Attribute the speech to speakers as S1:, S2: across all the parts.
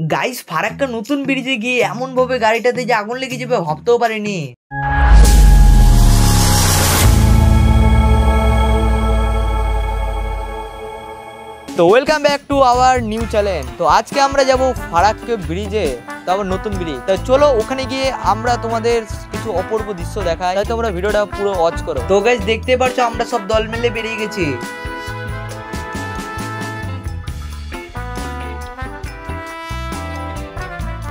S1: Guys Farakka নতুন ব্রিজে গিয়ে এমন ভাবে গাড়িটাতে যে আগুন লেগে যাবে ভাবতেও পারিনি। তো welcome back to our new channel. তো আজকে আমরা যাব ফারাক্কা ব্রিজে, তো আবার নতুন ব্রিজ। তো চলো ওখানে গিয়ে আমরা তোমাদের কিছু অপূর্ব দৃশ্য দেখাই, তাই তোমরা ভিডিওটা পুরো ওয়াচ করো। তো গাইস দেখতে পারছো আমরা সব দল মিলে বেরিয়ে গেছি।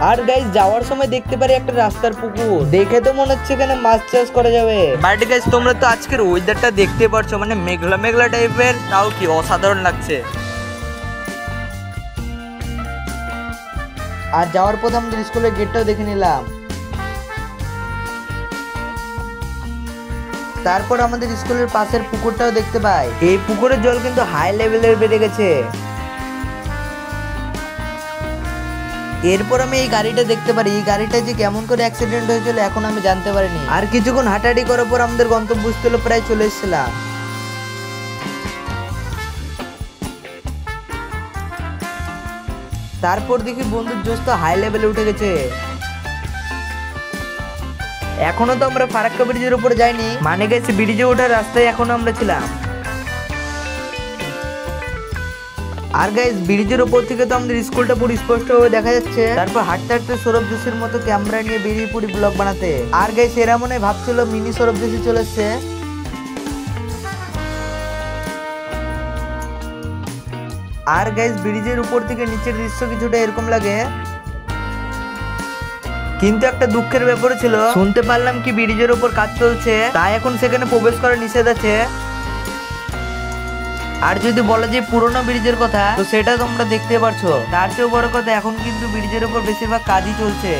S1: আর গাইস যাওয়ার সময় দেখতে পারি একটা রাস্তার পুকুর, দেখে তো মনে হচ্ছে এখানে মাছ চাষ করা যাবে। বাট গাইস তোমরা তো আজকের ওয়েদারটা দেখতে পারছো, মানে মেঘলা মেঘলা টাইপের, তাও কি অসাধারণ লাগছে। আর যাওয়ার পথে আমাদের স্কুলের গেটটাও দেখে নিলাম। তারপর আমাদের স্কুলের পাশের পুকুরটাও দেখতে পাই। এই পুকুরের জল কিন্তু হাই লেভেলের বেড়ে গেছে। এরপর আমি এই গাড়িটা দেখতে পারি, এই গাড়িটা যে কেমন করে অ্যাক্সিডেন্ট হয়েছিল এখন আমি জানতে পারিনি। আর কিছুক্ষণ হাঁটাহাঁটি করার পর আমাদের গন্তব্যস্থলে প্রায় চলে এসেছিলাম। তারপর দেখি বন্ধুর জোশ তো হাই লেভেলে উঠে গেছে। এখনো তো আমরা ফারাক্কা ব্রিজের উপরে যাইনি, মানে গেছে ব্রিজে ওঠার রাস্তায় এখনো আমরা ছিলাম। আর গাইস ব্রিজের উপর থেকে তো আমাদের স্কুলটা পুরো স্পষ্টভাবে দেখা যাচ্ছে। তারপর হাঁটতে হাঁটতে সৌরভ যোশীর মতো ক্যামেরা নিয়ে বেরিয়ে পড়ি ব্লগ বানাতে। আর গাইস এরা মনে ভাবছিল মিনি সৌরভ যোশী চলে এসছে। আর গাইস ব্রিজের উপর থেকে নিচের দৃশ্য কিছুটা এরকম লাগে, কিন্তু একটা দুঃখের ব্যাপার ছিল, শুনতে পারলাম কি ব্রিজের উপর কাজ চলছে, তাই এখন সেখানে প্রবেশ করা নিষেধ আছে। আর যদি বলা যায় পুরোনো ব্রিজের কথা, তো সেটা তোমরা দেখতে পারছো। তার চেয়েও বড় কথা এখন কিন্তু ব্রিজের উপর বেশিরভাগ কাজই চলছে,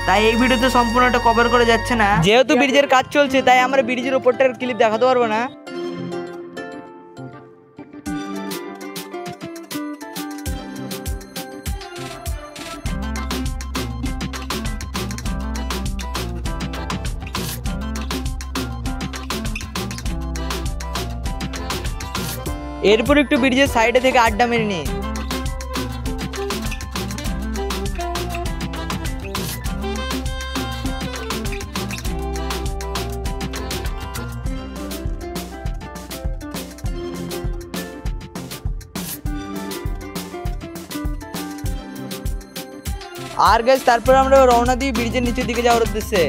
S1: তাই এই ভিডিওতে সম্পূর্ণটা কভার করা যাচ্ছে না। যেহেতু ব্রিজের কাজ চলছে তাই আমরা ব্রিজের উপরটার ক্লিপ দেখাতে পারবো না। এরপর একটু ব্রিজের সাইডে থেকে আড্ডা মেরে নি। আর গাইস তারপর আমরা রওনা দিই ব্রিজের নিচের দিকে যাওয়ার উদ্দেশ্যে।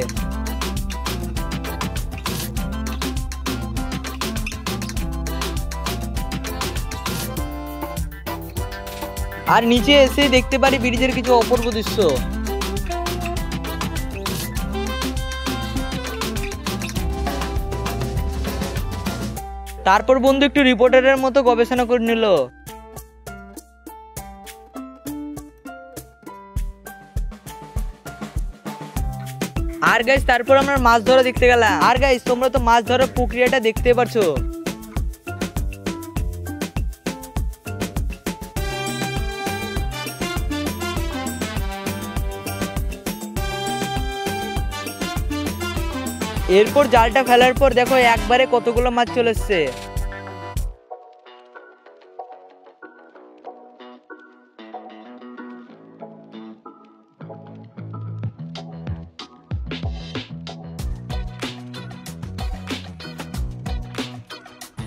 S1: আর নিচে এসে দেখতে পারি ব্রিজের কিছু অপূর্ব দৃশ্য। তারপর বন্ধু একটু রিপোর্টারের মতো গবেষণা করে নিল। আর গাইস তারপর আমরা মাছ ধরা দেখতে গেলাম। আর গাইস তোমরা তো মাছ ধরার প্রক্রিয়াটা দেখতে পারছো। এরপর জালটা ফেলার পর দেখো একবারে কতগুলো মাছ চলে এসছে।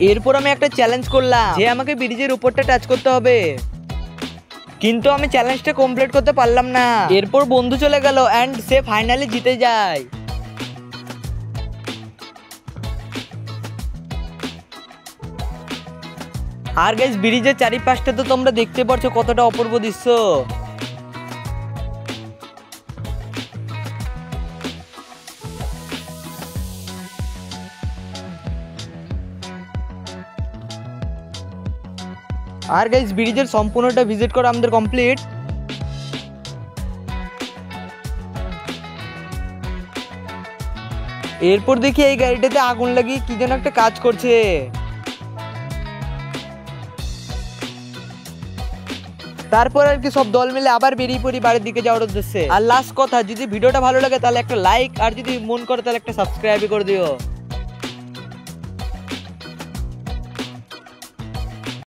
S1: এরপর আমি একটা চ্যালেঞ্জ করলাম যে আমাকে ব্রিজের উপরটা টাচ করতে হবে, কিন্তু আমি চ্যালেঞ্জটা কমপ্লিট করতে পারলাম না। এরপর বন্ধু চলে গেল এন্ড সে ফাইনালি জিতে যায়। আর গাইস ব্রিজের চারিপাশটা তো তোমরা দেখতে পাচ্ছ কতটা অপূর্ব দৃশ্য। আর গাইস ব্রিজের সম্পূর্ণটা ভিজিট করা আমাদের কমপ্লিট। এরপর দেখি এই গাড়িটাতে আগুন লাগিয়ে কি যেন একটা কাজ করছে। তারপর আর কি সব দল মিলে আবার বেরিয়ে পড়ি বাড়ির দিকে যাওয়ার উদ্দেশ্যে। আর লাস্ট কথা, যদি ভিডিওটা ভালো লাগে তাহলে একটা লাইক, আর যদি মন করে তাহলে একটা সাবস্ক্রাইব করে দিও।